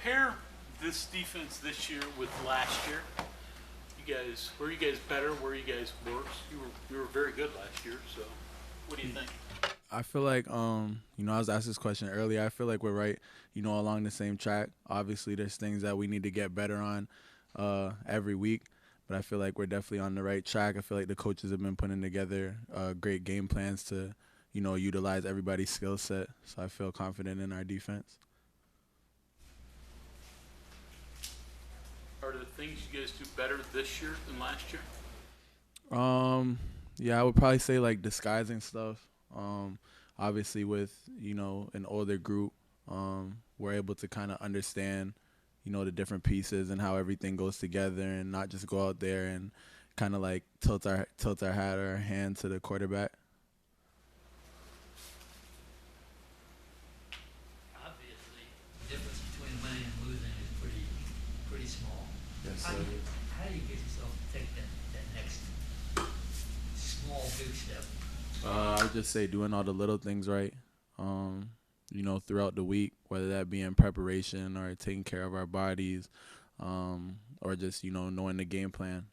compare this defense this year with last year, were you guys better? Were you guys worse? You were very good last year. So, what do you think? I feel like I was asked this question earlier. I feel like we're right, along the same track. Obviously, there's things that we need to get better on every week, but I feel like we're definitely on the right track. I feel like the coaches have been putting together great game plans to, utilize everybody's skill set. So I feel confident in our defense. Are there things you guys do better this year than last year? Um, yeah, I would probably say like disguising stuff. Obviously, with an older group, we're able to kind of understand, the different pieces and how everything goes together, and not just go out there and kind of like tilt our hat or our hand to the quarterback. Obviously, the difference between winning and losing is pretty small. Yes, How sir. do you how do you get yourself to take that next small big step? I would just say doing all the little things right. Throughout the week, whether that be in preparation or taking care of our bodies, or just knowing the game plan.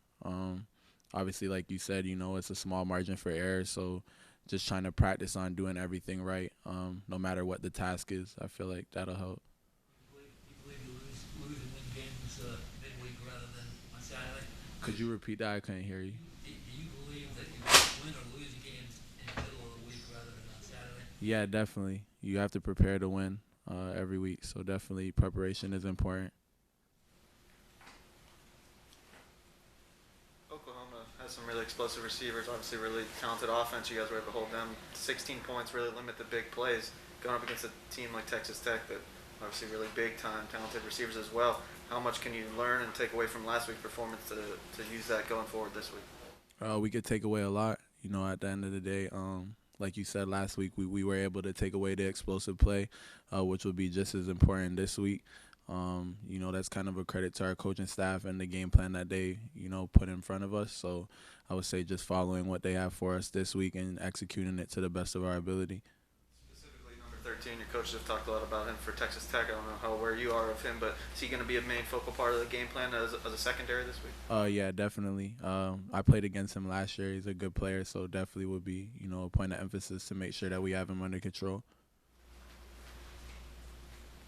Obviously, like you said, it's a small margin for error, so just trying to practice on doing everything right, no matter what the task is. I feel like that'll help. You believe you lose and win games midweek rather than on Saturday? Could you repeat that? I couldn't hear you. Do you believe that you win or lose games in the middle of the week rather than on Saturday? Yeah, definitely. You have to prepare to win every week, so definitely preparation is important. Oklahoma has some really explosive receivers, obviously really talented offense. You guys were able to hold them 16 points, really limit the big plays. Going up against a team like Texas Tech that obviously really big time, talented receivers as well. How much can you learn and take away from last week's performance to use that going forward this week? We could take away a lot, at the end of the day. Like you said last week, we were able to take away the explosive play, which will be just as important this week. That's kind of a credit to our coaching staff and the game plan that they, put in front of us. So I would say just following what they have for us this week and executing it to the best of our ability. Specifically, number 13, your coaches have talked a lot about him for Texas Tech. I don't know how aware you are of him, but is he going to be a main focal part of the game plan as a secondary this week? Yeah, definitely. I played against him last year. He's a good player, so definitely would be, a point of emphasis to make sure that we have him under control.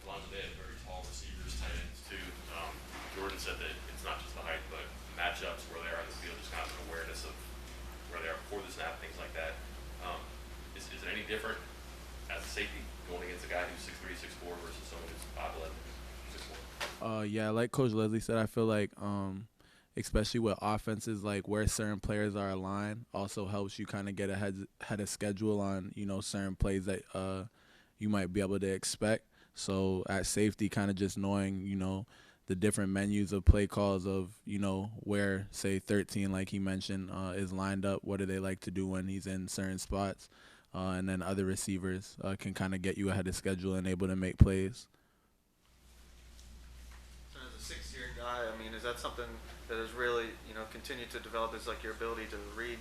Alonzo Addae had very tall receivers, tight ends too. Jordan said that it's not just the height, but matchups where they are on the field, just kind of an awareness of where they are before the snap, things like that. Is it any different as a safety going against a guy who's 6'3", 6'4" versus someone who's 5'11", 6'4"? Yeah, like Coach Leslie said, I feel like especially with offenses, like where certain players are aligned also helps you kind of get ahead of schedule on, certain plays that you might be able to expect. So at safety, kind of just knowing, the different menus of play calls of, where, say, 13, like he mentioned, is lined up. What do they like to do when he's in certain spots? And then other receivers can kind of get you ahead of schedule and able to make plays. So as a six-year guy, I mean, is that something that has really, continued to develop? Is like your ability to read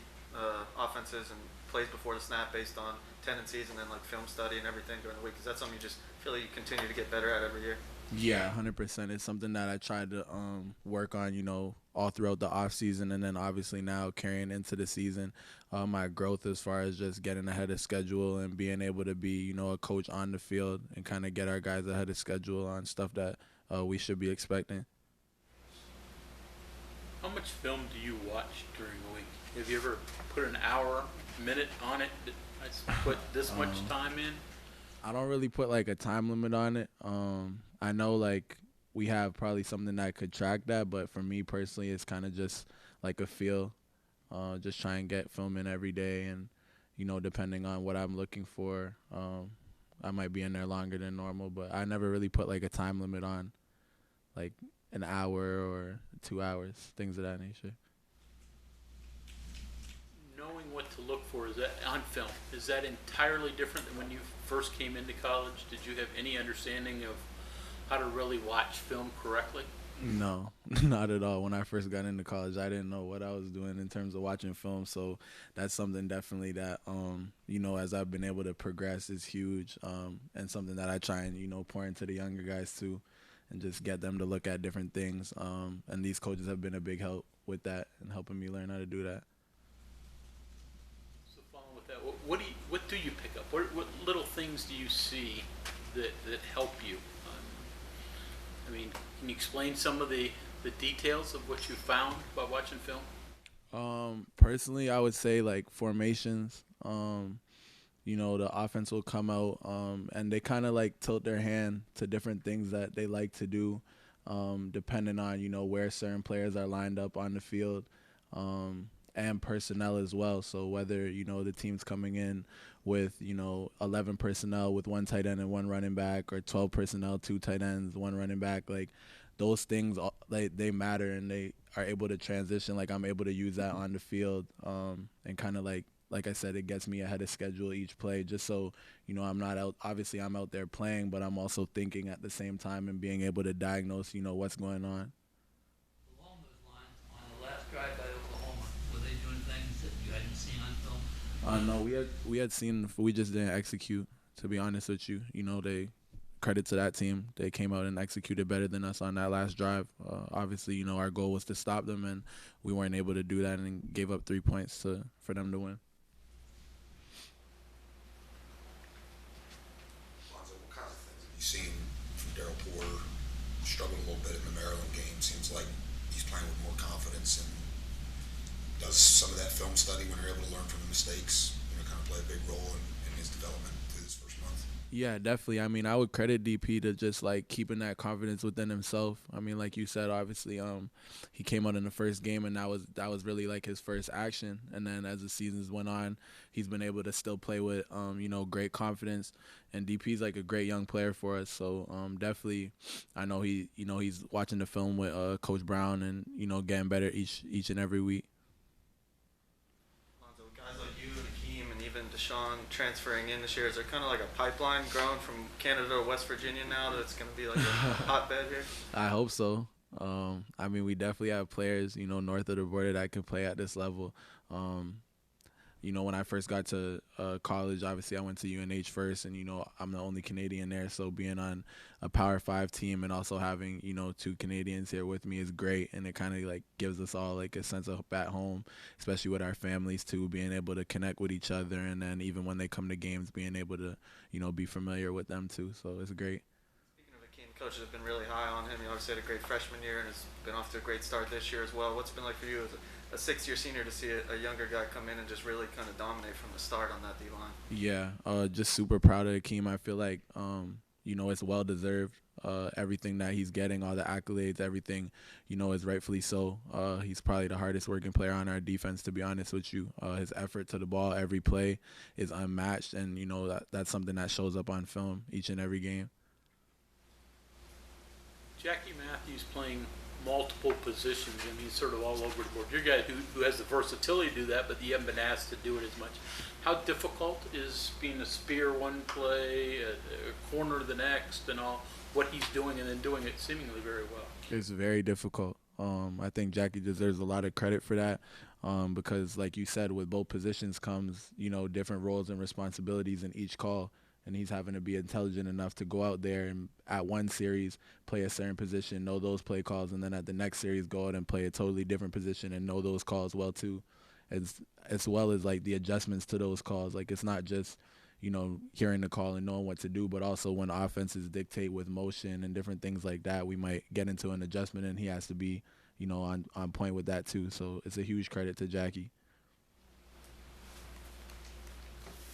offenses and plays before the snap based on tendencies and then like film study and everything during the week? Is that something you just feel like you continue to get better at every year? Yeah, 100%. It's something that I tried to work on, all throughout the off season, and then obviously now carrying into the season. My growth as far as just getting ahead of schedule and being able to be, a coach on the field and kind of get our guys ahead of schedule on stuff that we should be expecting. How much film do you watch during the week? Have you ever put an hour, minute on it? I put this much time in. I don't really put like a time limit on it. I know like we have probably something that could track that, but for me personally, it's kind of just like a feel. Just try and get film in every day, and depending on what I'm looking for, I might be in there longer than normal. But I never really put like a time limit on, like an hour or 2 hours, things of that nature. Knowing what to look for, is that on film? Is that entirely different than when you first came into college? Did you have any understanding of how to really watch film correctly? No, not at all. When I first got into college, I didn't know what I was doing in terms of watching film. So that's something definitely that, as I've been able to progress is huge, and something that I try and, pour into the younger guys too, and just get them to look at different things. And these coaches have been a big help with that and helping me learn how to do that. So following with that, what do you pick up? What little things do you see that help you? I mean, can you explain some of the details of what you found by watching film? Personally, I would say like formations. The offense will come out and they kind of like tilt their hand to different things that they like to do, depending on, where certain players are lined up on the field, and personnel as well. So whether, the team's coming in with, 11 personnel with one tight end and one running back, or 12 personnel, two tight ends, one running back, like those things, they matter, and they are able to transition. Like I'm able to use that on the field, and kind of like I said, it gets me ahead of schedule each play, just so, I'm not out. Obviously, I'm out there playing, but I'm also thinking at the same time and being able to diagnose, what's going on. Along those lines, on the last drive by Oklahoma, were they doing things that you hadn't seen on film? No, we had seen, we just didn't execute, to be honest with you. They credit to that team. They came out and executed better than us on that last drive. Obviously, our goal was to stop them, and we weren't able to do that and gave up 3 points for them to win. Alonzo, what kinds of things have you seen from Daryl Porter? Struggled a little bit in the Maryland game. Seems like he's playing with more confidence, and does some of that film study when you're able to learn from the mistakes, kind of play a big role in his development through this first month? Yeah, definitely. I mean, I would credit DP to just like keeping that confidence within himself. I mean, like you said, obviously, he came out in the first game, and that was really like his first action. And then as the seasons went on, he's been able to still play with great confidence. And DP's like a great young player for us. So definitely, I know he's watching the film with Coach Brown and getting better each and every week. Guys like you and Akeem and even Deshaun transferring in this year, is there kind of like a pipeline growing from Canada to West Virginia now that's going to be like a hotbed here? I hope so. I mean, we definitely have players, north of the border that can play at this level. When I first got to college, obviously I went to UNH first, and, I'm the only Canadian there. So being on a Power 5 team and also having, 2 Canadians here with me is great. And it kind of like gives us all like a sense of at home, especially with our families too, being able to connect with each other. And then even when they come to games, being able to, be familiar with them too. So it's great. Speaking of Akeem, coaches have been really high on him. He obviously had a great freshman year and has been off to a great start this year as well. What's it been like for you as a 6th-year senior to see a younger guy come in and just really kind of dominate from the start on that D-line? Yeah, just super proud of Akeem. I feel like, it's well-deserved. Everything that he's getting, all the accolades, everything, is rightfully so. He's probably the hardest working player on our defense, to be honest with you. His effort to the ball every play is unmatched, and, that's something that shows up on film each and every game. Jackie Matthews playing multiple positions. I mean, sort of all over the board. You're a guy who has the versatility to do that, but you haven't been asked to do it as much. How difficult is being a spear one play, a corner the next, and all what he's doing, and then doing it seemingly very well? It's very difficult. I think Jackie deserves a lot of credit for that, because, like you said, with both positions comes, different roles and responsibilities in each call. And he's having to be intelligent enough to go out there and at one series play a certain position, know those play calls, and then at the next series go out and play a totally different position and know those calls well too, as well as like the adjustments to those calls. Like it's not just hearing the call and knowing what to do, but also when offenses dictate with motion and different things like that, we might get into an adjustment, and he has to be on point with that too. So it's a huge credit to Jackie.